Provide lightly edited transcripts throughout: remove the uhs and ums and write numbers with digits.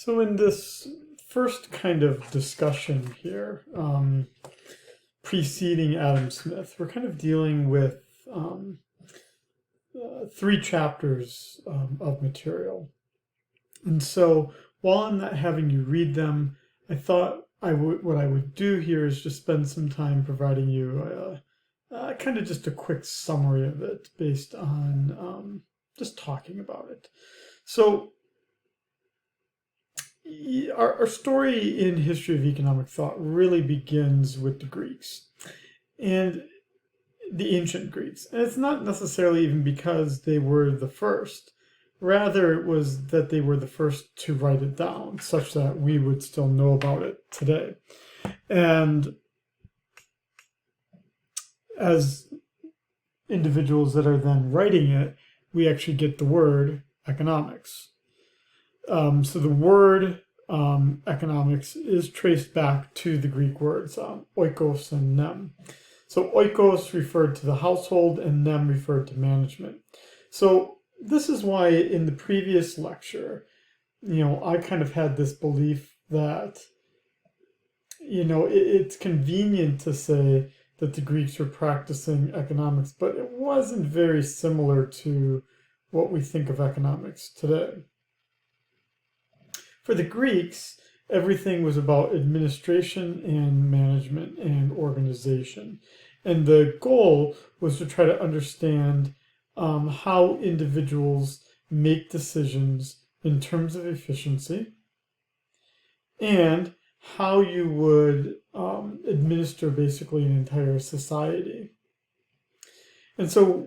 So in this first kind of discussion here, preceding Adam Smith, we're kind of dealing with three chapters of material. And so while I'm not having you read them, I thought what I would do here is just spend some time providing you kind of just a quick summary of it based on just talking about it. So our story in history of economic thought really begins with the Greeks and the ancient Greeks. And it's not necessarily even because they were the first. Rather, it was that they were the first to write it down, such that we would still know about it today. And as individuals that are then writing it, we actually get the word economics. So the word economics is traced back to the Greek words oikos and nem. So oikos referred to the household and nem referred to management. So this is why in the previous lecture, I kind of had this belief that, it's convenient to say that the Greeks were practicing economics, but it wasn't very similar to what we think of economics today. For the Greeks, everything was about administration and management and organization. And the goal was to try to understand how individuals make decisions in terms of efficiency and how you would administer basically an entire society. And so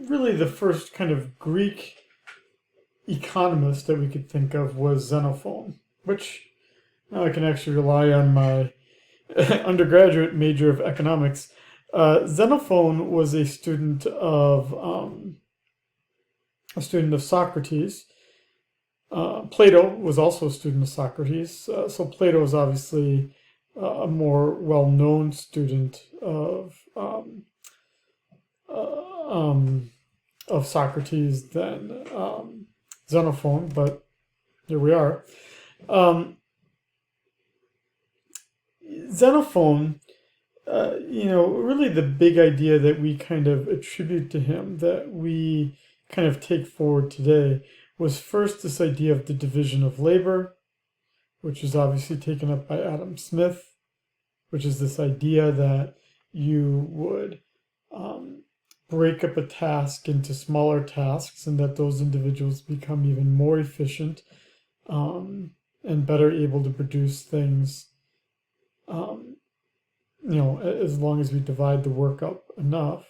really the first kind of Greek economist that we could think of was Xenophon, which now I can actually rely on my undergraduate major of economics. Xenophon was a student of Socrates. Plato was also a student of Socrates. So Plato is obviously a more well-known student of Socrates than Xenophon, but here we are. Xenophon, really the big idea that we kind of attribute to him, that we kind of take forward today, was first this idea of the division of labor, which is obviously taken up by Adam Smith, which is this idea that you would break up a task into smaller tasks and that those individuals become even more efficient and better able to produce things, as long as we divide the work up enough.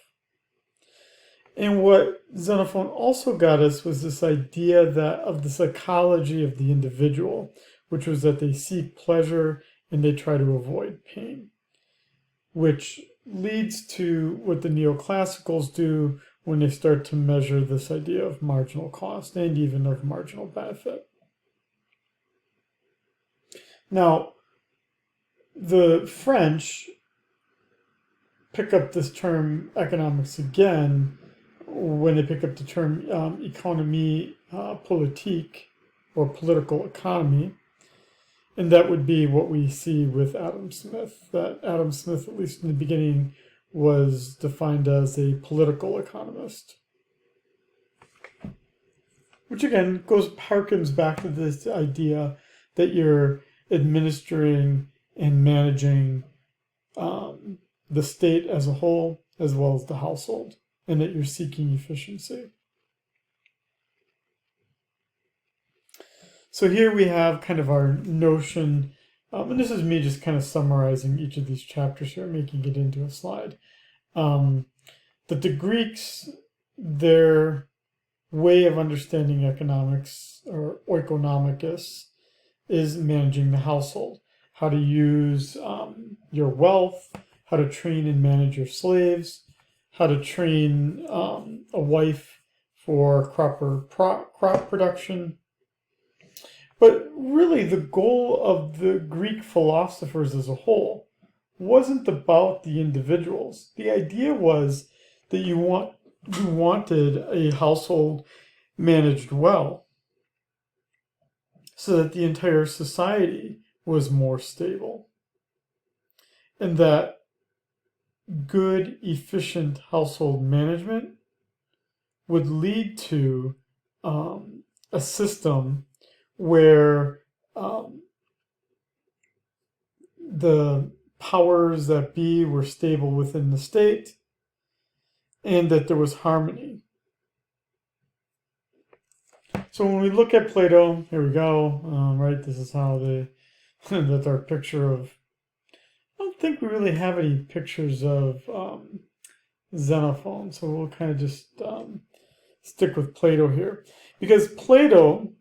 And what Xenophon also got us was this idea that of the psychology of the individual, which was that they seek pleasure and they try to avoid pain, which leads to what the neoclassicals do when they start to measure this idea of marginal cost and even of marginal benefit. Now, the French pick up this term economics again when they pick up the term économie politique, or political economy. And that would be what we see with Adam Smith, that Adam Smith, at least in the beginning, was defined as a political economist. Which again harkens back to this idea that you're administering and managing the state as a whole, as well as the household, and that you're seeking efficiency. So here we have kind of our notion, and this is me just kind of summarizing each of these chapters here, making it into a slide, that the Greeks, their way of understanding economics, or oikonomikos, is managing the household, how to use your wealth, how to train and manage your slaves, how to train a wife for crop production. But really, the goal of the Greek philosophers as a whole wasn't about the individuals. The idea was that you wanted a household managed well. so that the entire society was more stable, and that good, efficient household management would lead to a system where the powers that be were stable within the state and that there was harmony. So when we look at Plato, here we go, right? This is how that's our picture of, I don't think we really have any pictures of Xenophon, so we'll kind of just stick with Plato here. Because Plato,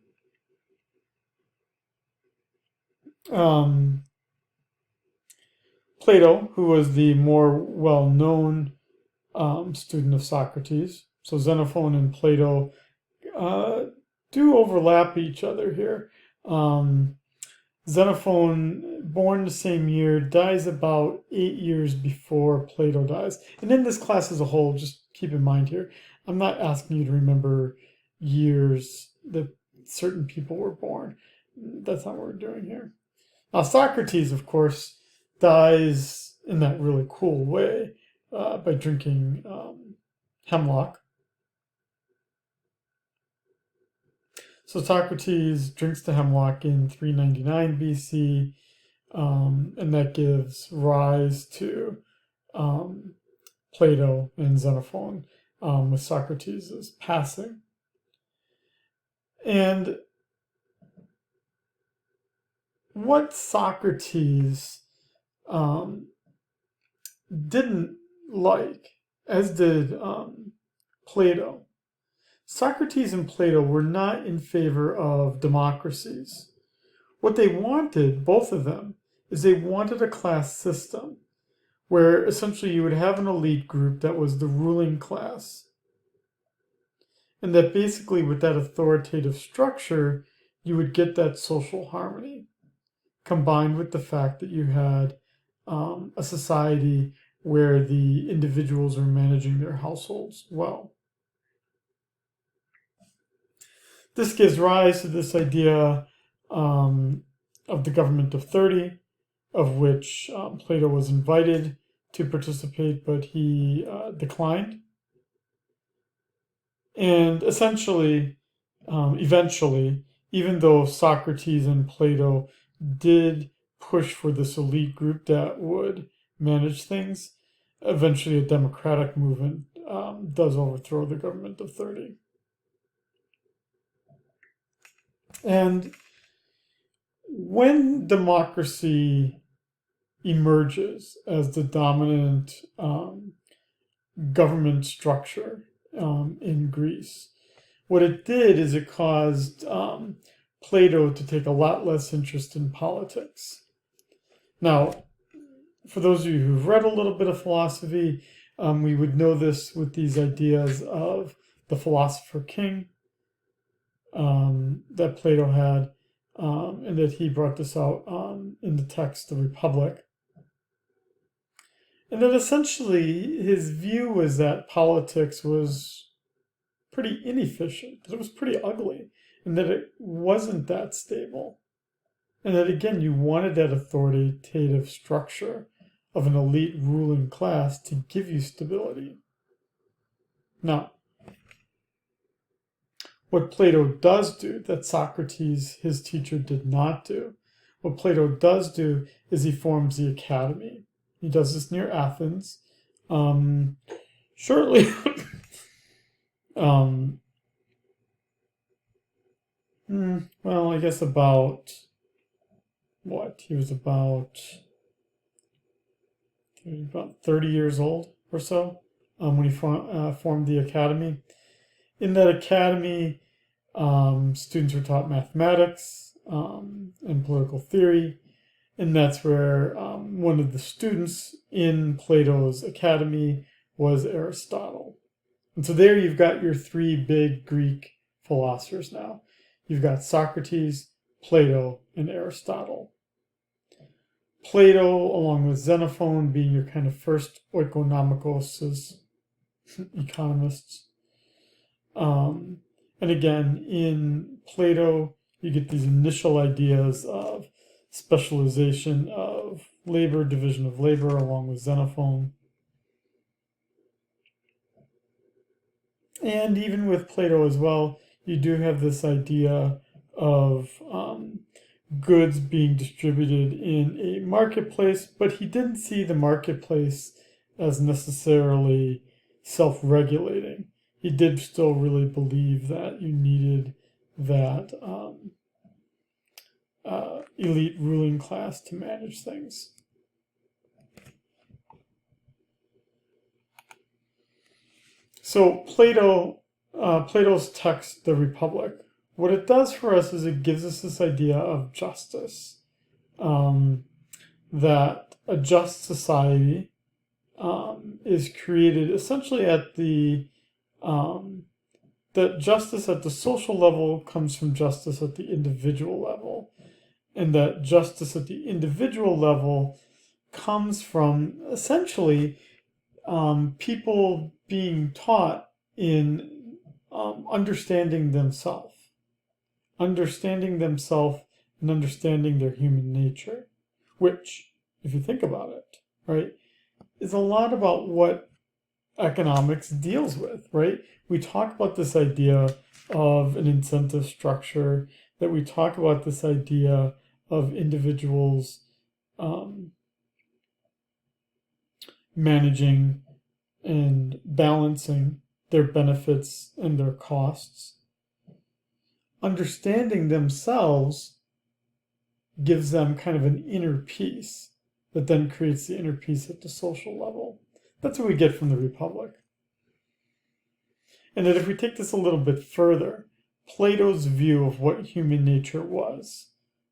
who was the more well-known student of Socrates, so Xenophon and Plato do overlap each other here. Xenophon, born the same year, dies about 8 years before Plato dies. And in this class as a whole, just keep in mind here, I'm not asking you to remember years that certain people were born. That's not what we're doing here. Now, Socrates, of course, dies in that really cool way by drinking hemlock. So Socrates drinks the hemlock in 399 BC, and that gives rise to Plato and Xenophon, with Socrates' passing. And what Socrates didn't like, as did Plato, Socrates and Plato were not in favor of democracies. What they wanted, both of them, is they wanted a class system where essentially you would have an elite group that was the ruling class. And that basically with that authoritative structure, you would get that social harmony, combined with the fact that you had a society where the individuals are managing their households well. This gives rise to this idea of the government of 30, of which Plato was invited to participate, but he declined. And essentially, eventually, even though Socrates and Plato did push for this elite group that would manage things, eventually a democratic movement does overthrow the government of 30. And when democracy emerges as the dominant government structure in Greece, what it did is it caused Plato to take a lot less interest in politics. Now, for those of you who've read a little bit of philosophy, we would know this with these ideas of the philosopher king that Plato had, and that he brought this out in the text, The Republic. And that essentially his view was that politics was pretty inefficient, that it was pretty ugly, and that it wasn't that stable. And that again, you wanted that authoritative structure of an elite ruling class to give you stability. Now, what Plato does do that Socrates, his teacher, did not do, what Plato does do is he forms the academy. He does this near Athens. Shortly, well, I guess about what? He was about 30 years old or so when he formed the academy. In that academy, students were taught mathematics and political theory, and that's where one of the students in Plato's academy was Aristotle. And so there you've got your three big Greek philosophers now. You've got Socrates, Plato, and Aristotle. Plato, along with Xenophon, being your kind of first oikonomikos economists. And again, in Plato, You get these initial ideas of specialization of labor, division of labor, along with Xenophon. And even with Plato as well, you do have this idea of goods being distributed in a marketplace, but he didn't see the marketplace as necessarily self-regulating. He did still really believe that you needed that elite ruling class to manage things. So Plato's text, The Republic, what it does for us is it gives us this idea of justice, that a just society is created essentially at that justice at the social level comes from justice at the individual level, and that justice at the individual level comes from essentially people being taught in understanding themselves and understanding their human nature, which, if you think about it, right, is a lot about what economics deals with, right? We talk about this idea of an incentive structure, that we talk about this idea of individuals managing and balancing their benefits and their costs. Understanding themselves gives them kind of an inner peace that then creates the inner peace at the social level. That's what we get from the Republic. And that if we take this a little bit further, Plato's view of what human nature was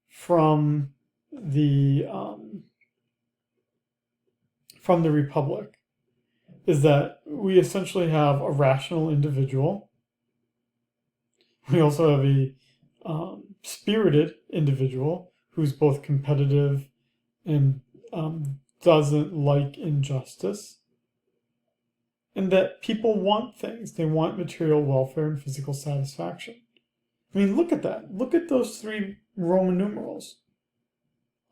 from the Republic is that we essentially have a rational individual. We also have a spirited individual who's both competitive and doesn't like injustice. And that people want things. They want material welfare and physical satisfaction. I mean, look at that. Look at those 3 Roman numerals.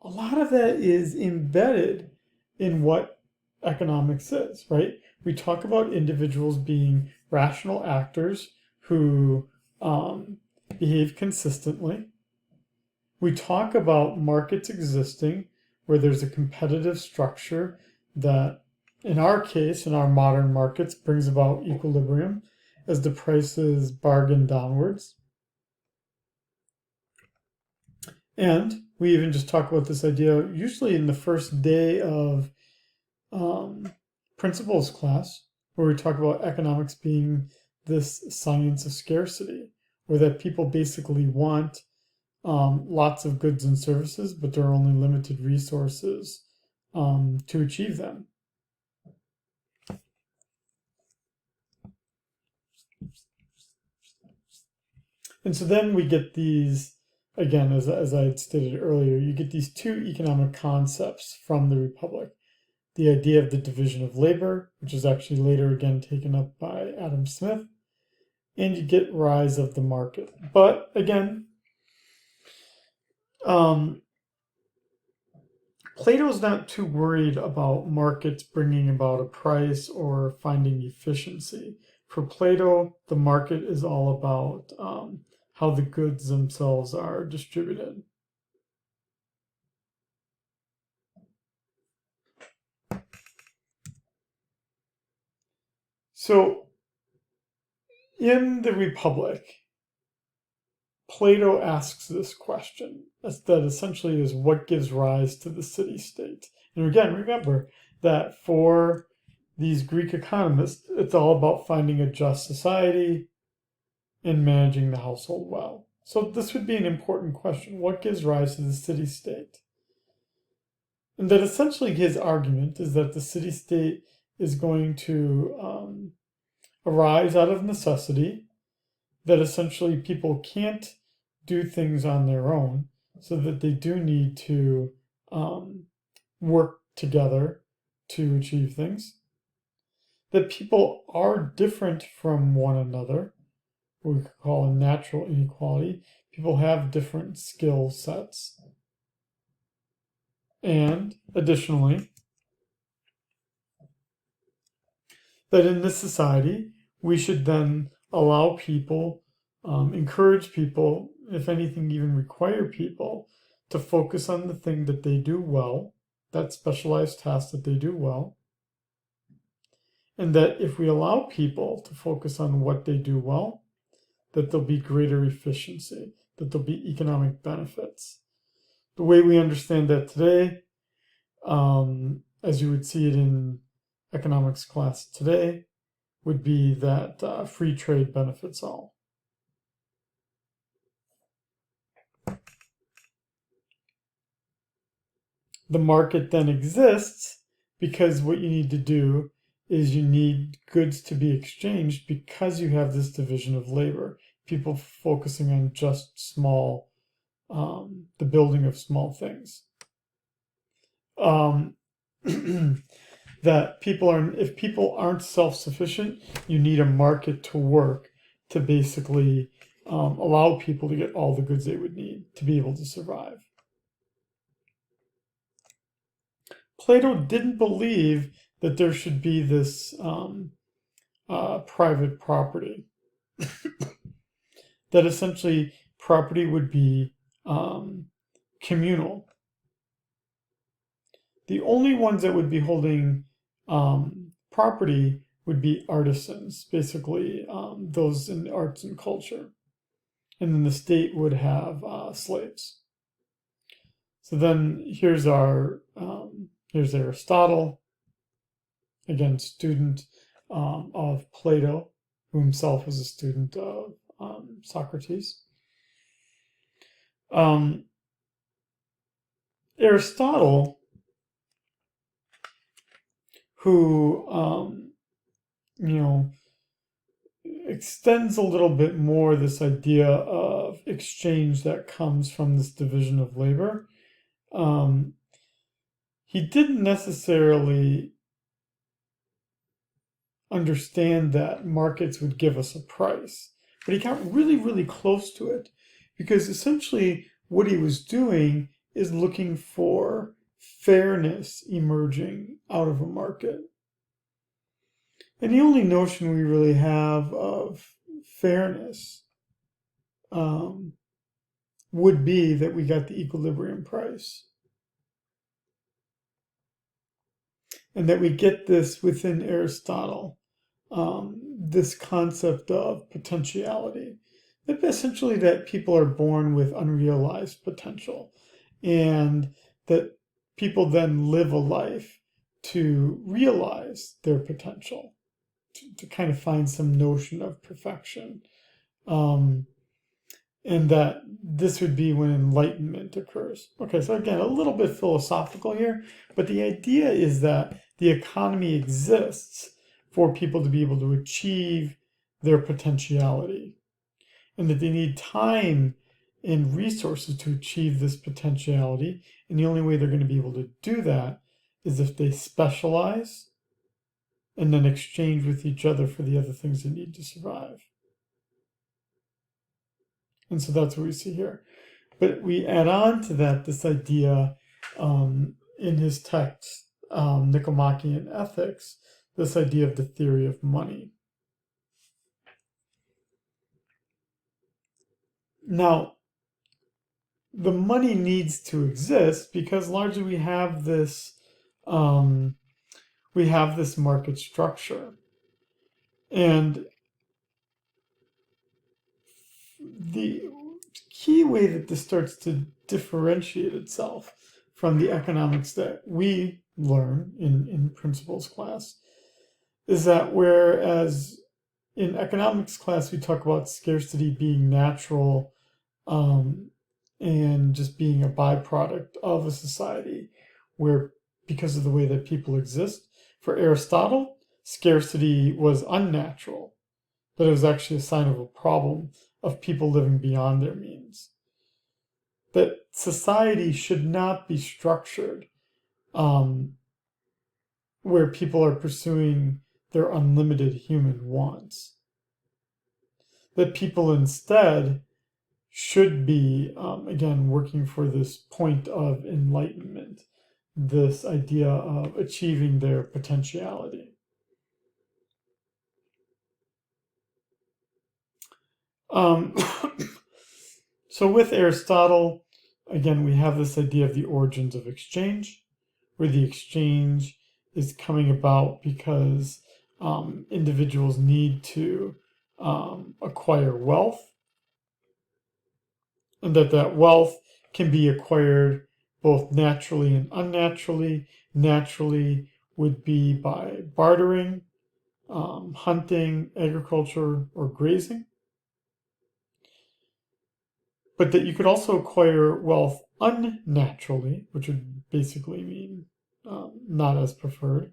A lot of that is embedded in what economics is, right? We talk about individuals being rational actors who behave consistently. We talk about markets existing where there's a competitive structure that, in our case, in our modern markets, brings about equilibrium as the prices bargain downwards. And we even just talk about this idea, usually in the first day of principles class, where we talk about economics being this science of scarcity, or that people basically want lots of goods and services, but there are only limited resources to achieve them. And so then we get these, again, as I had stated earlier, you get these 2 economic concepts from the Republic. The idea of the division of labor, which is actually later again taken up by Adam Smith, and you get rise of the market. But again, Plato's not too worried about markets bringing about a price or finding efficiency. For Plato, the market is all about how the goods themselves are distributed. So, in the Republic, Plato asks this question that essentially is what gives rise to the city-state. And again, remember that for these Greek economists, it's all about finding a just society and managing the household well. So this would be an important question. What gives rise to the city-state? And that essentially his argument is that the city-state is going to arise out of necessity, that essentially people can't do things on their own, so that they do need to work together to achieve things, that people are different from one another, what we could call a natural inequality. People have different skill sets. And additionally, that in this society, we should then allow people, encourage people, if anything, even require people to focus on the thing that they do well, that specialized task that they do well. And that if we allow people to focus on what they do well, that there'll be greater efficiency, that there'll be economic benefits. The way we understand that today, as you would see it in economics class today, would be that free trade benefits all. The market then exists because what you need to do is you need goods to be exchanged because you have this division of labor. People focusing on just small, the building of small things. That if people aren't self-sufficient, you need a market to work to basically allow people to get all the goods they would need to be able to survive. Plato didn't believe that there should be this private property. That essentially property would be communal. The only ones that would be holding property would be artisans, basically those in arts and culture. And then the state would have slaves. So then here's Aristotle, again, student of Plato, who himself was a student of Socrates. Aristotle, who extends a little bit more this idea of exchange that comes from this division of labor. He didn't necessarily understand that markets would give us a price, but he got really, really close to it, because essentially what he was doing is looking for fairness emerging out of a market. And the only notion we really have of fairness would be that we got the equilibrium price. And that we get this within Aristotle, this concept of potentiality. That essentially that people are born with unrealized potential, and that people then live a life to realize their potential, to kind of find some notion of perfection. And that this would be when enlightenment occurs. Okay, so again, a little bit philosophical here, but the idea is that the economy exists for people to be able to achieve their potentiality, and that they need time and resources to achieve this potentiality, and the only way they're going to be able to do that is if they specialize and then exchange with each other for the other things they need to survive. And so that's what we see here. But we add on to that this idea in his text, Nicomachean Ethics, this idea of the theory of money. Now, the money needs to exist because largely we have this market structure. And the key way that this starts to differentiate itself from the economics that we learn in principles class is that whereas in economics class we talk about scarcity being natural and just being a byproduct of a society where because of the way that people exist, for Aristotle, scarcity was unnatural, but it was actually a sign of a problem of people living beyond their means. That society should not be structured where people are pursuing their unlimited human wants. That people instead should be, again, working for this point of enlightenment, this idea of achieving their potentiality. So with Aristotle, again, we have this idea of the origins of exchange, where the exchange is coming about because individuals need to acquire wealth, and that wealth can be acquired both naturally and unnaturally. Naturally would be by bartering, hunting, agriculture, or grazing. But that you could also acquire wealth unnaturally, which would basically mean not as preferred,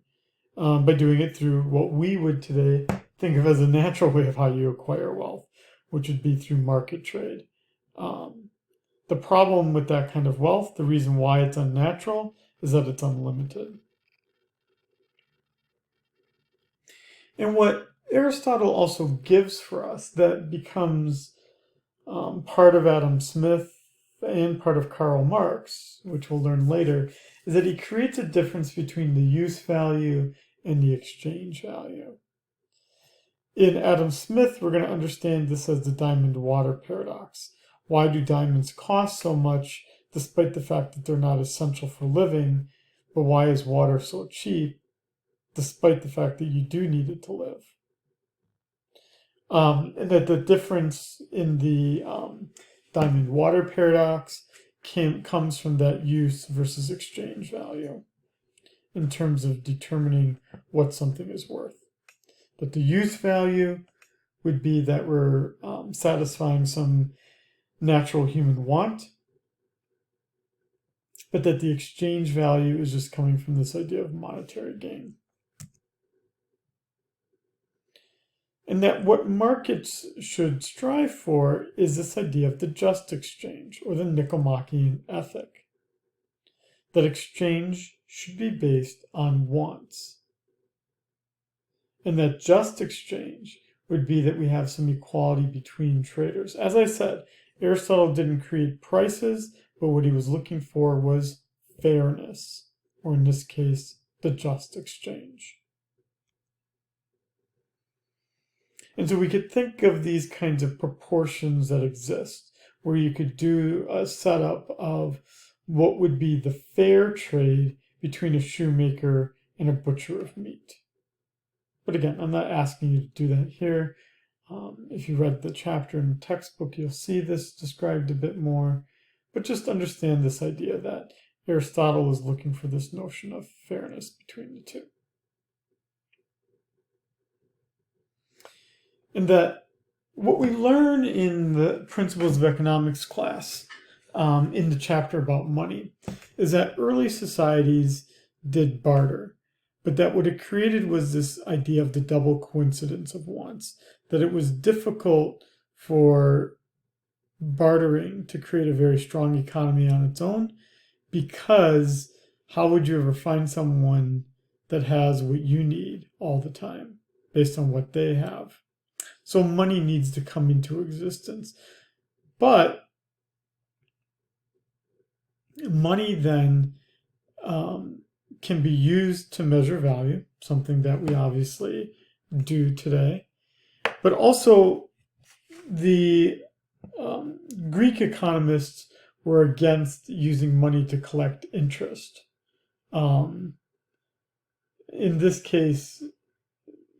by doing it through what we would today think of as a natural way of how you acquire wealth, which would be through market trade. The problem with that kind of wealth, the reason why it's unnatural, is that it's unlimited. And what Aristotle also gives for us that becomes part of Adam Smith and part of Karl Marx, which we'll learn later, is that he creates a difference between the use value and the exchange value. In Adam Smith, we're going to understand this as the diamond water paradox. Why do diamonds cost so much despite the fact that they're not essential for living, but why is water so cheap despite the fact that you do need it to live? And that the difference in the diamond water paradox comes from that use versus exchange value in terms of determining what something is worth. That the use value would be that we're satisfying some natural human want, but that the exchange value is just coming from this idea of monetary gain. And that what markets should strive for is this idea of the just exchange, or the Nicomachean ethic. That exchange should be based on wants. And that just exchange would be that we have some equality between traders. As I said, Aristotle didn't create prices, but what he was looking for was fairness, or in this case, the just exchange. And so we could think of these kinds of proportions that exist, where you could do a setup of what would be the fair trade between a shoemaker and a butcher of meat. But again, I'm not asking you to do that here. If you read the chapter in the textbook, you'll see this described a bit more. But just understand this idea that Aristotle is looking for this notion of fairness between the two. And that what we learn in the Principles of Economics class, in the chapter about money, is that early societies did barter, but that what it created was this idea of the double coincidence of wants, that it was difficult for bartering to create a very strong economy on its own, because how would you ever find someone that has what you need all the time based on what they have? So money needs to come into existence. But money then can be used to measure value, something that we obviously do today. But also the Greek economists were against using money to collect interest. In this case,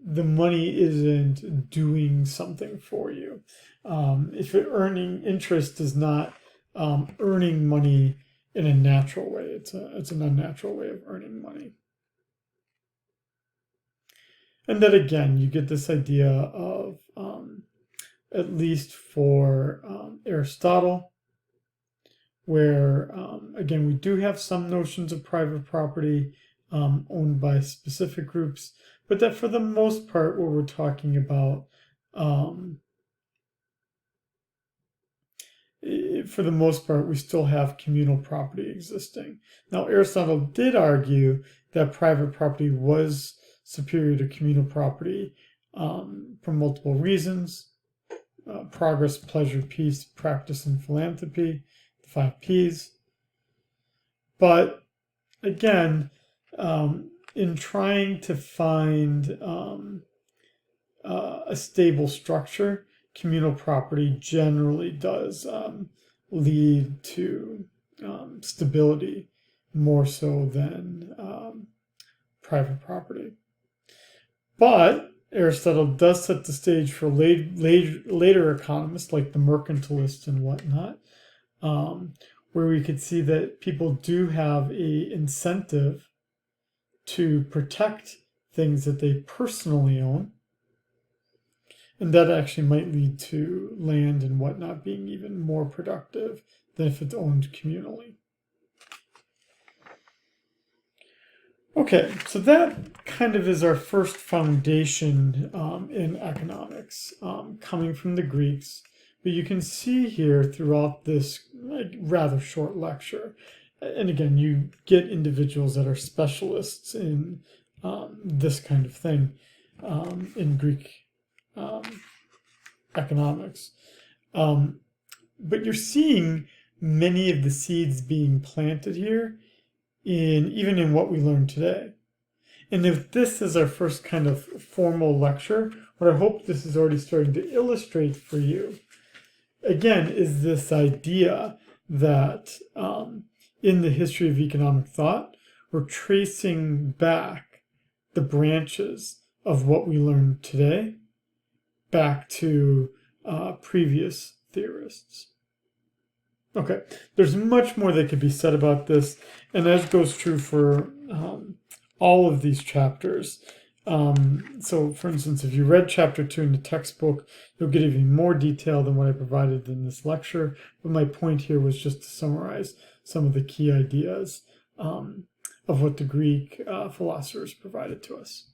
the money isn't doing something for you. If earning interest is not earning money in a natural way, it's an unnatural way of earning money. And then again, you get this idea of, at least for Aristotle, where, again, we do have some notions of private property owned by specific groups, but that for the most part, what we're talking about, for the most part, we still have communal property existing. Now, Aristotle did argue that private property was superior to communal property for multiple reasons. progress, pleasure, peace, practice, and philanthropy, the 5 Ps. But again, in trying to find a stable structure, communal property generally does lead to stability more so than private property. But Aristotle does set the stage for later economists like the mercantilists and whatnot, where we could see that people do have a incentive to protect things that they personally own, and that actually might lead to land and whatnot being even more productive than if it's owned communally. Okay, so that kind of is our first foundation in economics, coming from the Greeks. But you can see here throughout this rather short lecture, and again, you get individuals that are specialists in this kind of thing in Greek economics. But you're seeing many of the seeds being planted here even in what we learned today. And if this is our first kind of formal lecture, what I hope this is already starting to illustrate for you, again, is this idea that in the history of economic thought, we're tracing back the branches of what we learned today back to previous theorists. Okay, there's much more that could be said about this, and that goes true for all of these chapters. So, for instance, if you read chapter 2 in the textbook, you'll get even more detail than what I provided in this lecture. But my point here was just to summarize some of the key ideas of what the Greek philosophers provided to us.